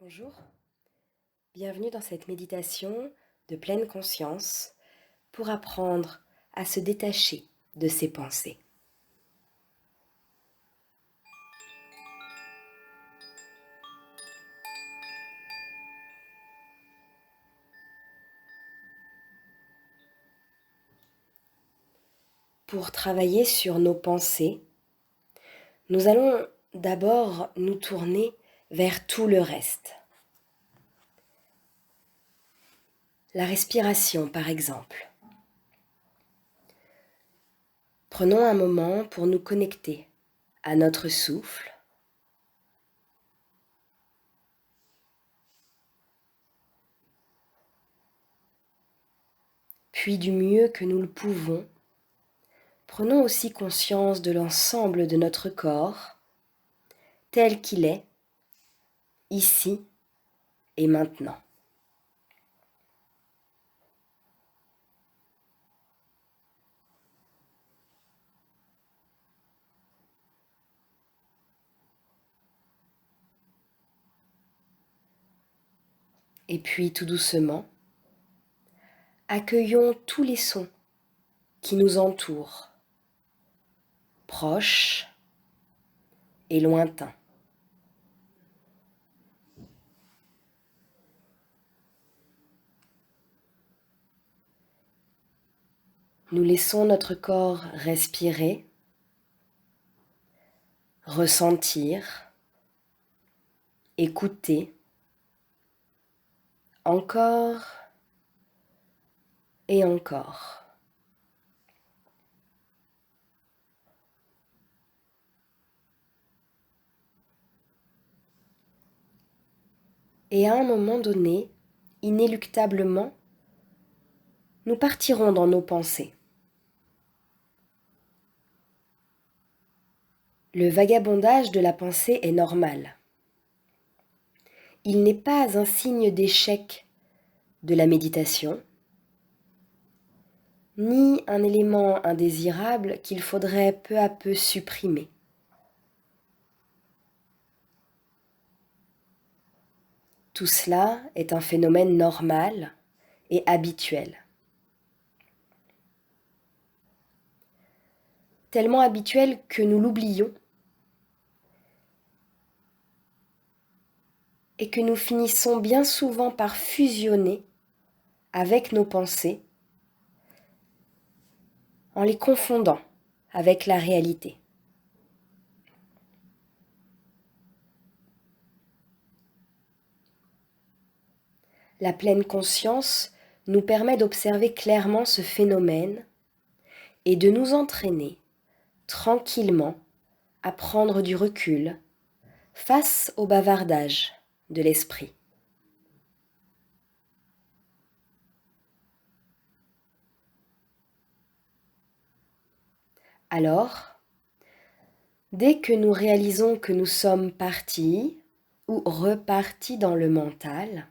Bonjour, bienvenue dans cette méditation de pleine conscience pour apprendre à se détacher de ses pensées. Pour travailler sur nos pensées, nous allons d'abord nous tourner vers tout le reste. La respiration, par exemple. Prenons un moment pour nous connecter à notre souffle. Puis du mieux que nous le pouvons, prenons aussi conscience de l'ensemble de notre corps, tel qu'il est, ici et maintenant. Et puis tout doucement, accueillons tous les sons qui nous entourent, proches et lointains. Nous laissons notre corps respirer, ressentir, écouter, encore et encore. Et à un moment donné, inéluctablement, nous partirons dans nos pensées. Le vagabondage de la pensée est normal. Il n'est pas un signe d'échec de la méditation, ni un élément indésirable qu'il faudrait peu à peu supprimer. Tout cela est un phénomène normal et habituel. Tellement habituel que nous l'oublions et que nous finissons bien souvent par fusionner avec nos pensées en les confondant avec la réalité. La pleine conscience nous permet d'observer clairement ce phénomène et de nous entraîner tranquillement à prendre du recul face au bavardage de l'esprit. Alors, dès que nous réalisons que nous sommes partis ou repartis dans le mental,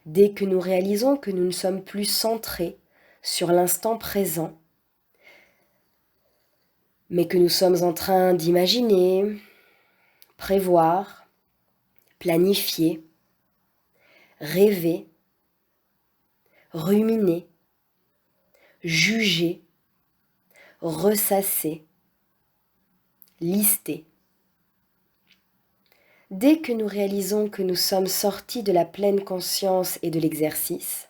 dès que nous réalisons que nous ne sommes plus centrés sur l'instant présent, mais que nous sommes en train d'imaginer, prévoir, planifier, rêver, ruminer, juger, ressasser, lister. Dès que nous réalisons que nous sommes sortis de la pleine conscience et de l'exercice,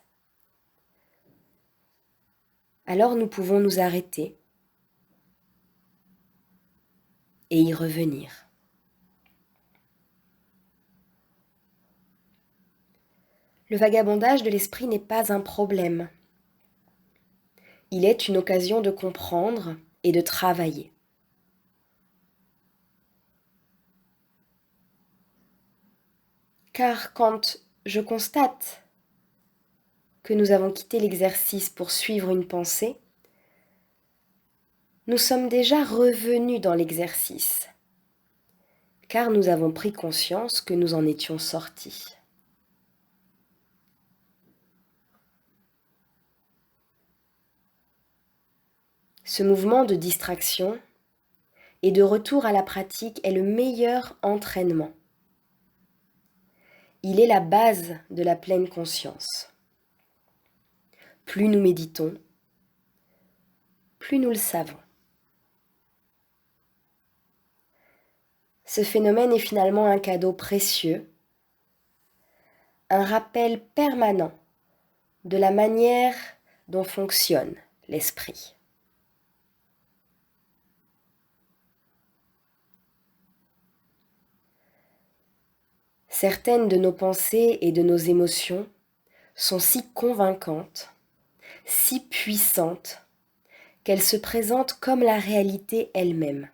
alors nous pouvons nous arrêter et y revenir. Le vagabondage de l'esprit n'est pas un problème. Il est une occasion de comprendre et de travailler. Car quand je constate que nous avons quitté l'exercice pour suivre une pensée, nous sommes déjà revenus dans l'exercice, car nous avons pris conscience que nous en étions sortis. Ce mouvement de distraction et de retour à la pratique est le meilleur entraînement. Il est la base de la pleine conscience. Plus nous méditons, plus nous le savons. Ce phénomène est finalement un cadeau précieux, un rappel permanent de la manière dont fonctionne l'esprit. Certaines de nos pensées et de nos émotions sont si convaincantes, si puissantes, qu'elles se présentent comme la réalité elle-même.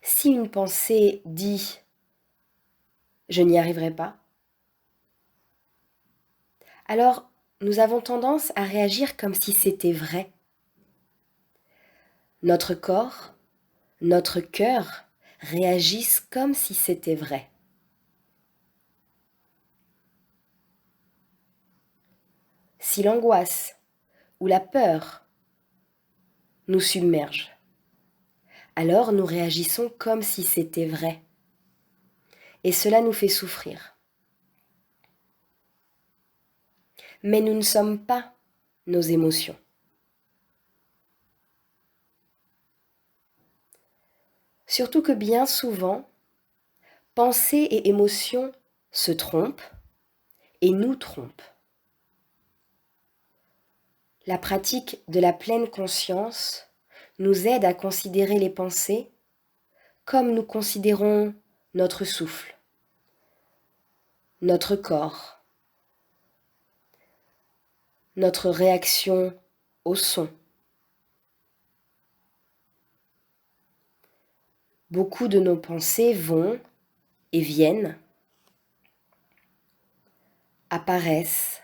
Si une pensée dit « je n'y arriverai pas », alors nous avons tendance à réagir comme si c'était vrai. Notre corps, notre cœur réagissent comme si c'était vrai. Si l'angoisse ou la peur nous submerge, alors nous réagissons comme si c'était vrai. Et cela nous fait souffrir. Mais nous ne sommes pas nos émotions. Surtout que bien souvent, pensée et émotion se trompent et nous trompent. La pratique de la pleine conscience nous aide à considérer les pensées comme nous considérons notre souffle, notre corps, notre réaction au son. Beaucoup de nos pensées vont et viennent, apparaissent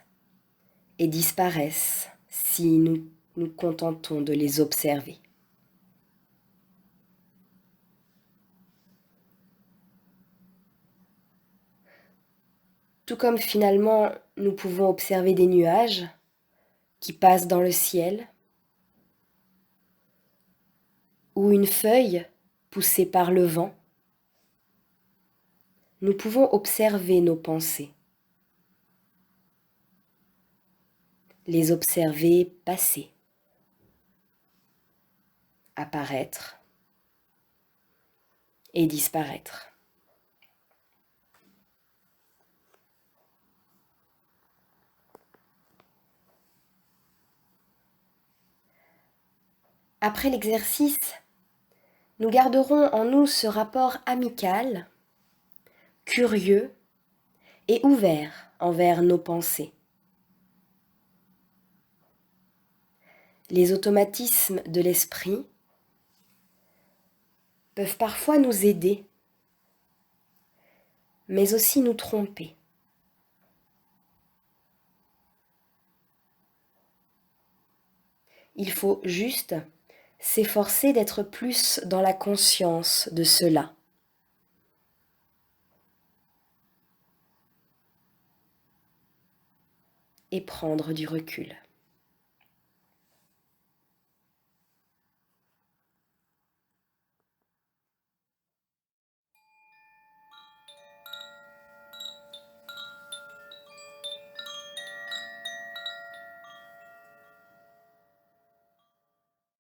et disparaissent si nous nous contentons de les observer. Tout comme finalement nous pouvons observer des nuages qui passent dans le ciel, ou une feuille poussée par le vent, nous pouvons observer nos pensées, les observer passer, apparaître et disparaître. Après l'exercice, nous garderons en nous ce rapport amical, curieux et ouvert envers nos pensées. Les automatismes de l'esprit peuvent parfois nous aider, mais aussi nous tromper. Il faut juste s'efforcer d'être plus dans la conscience de cela. Et prendre du recul.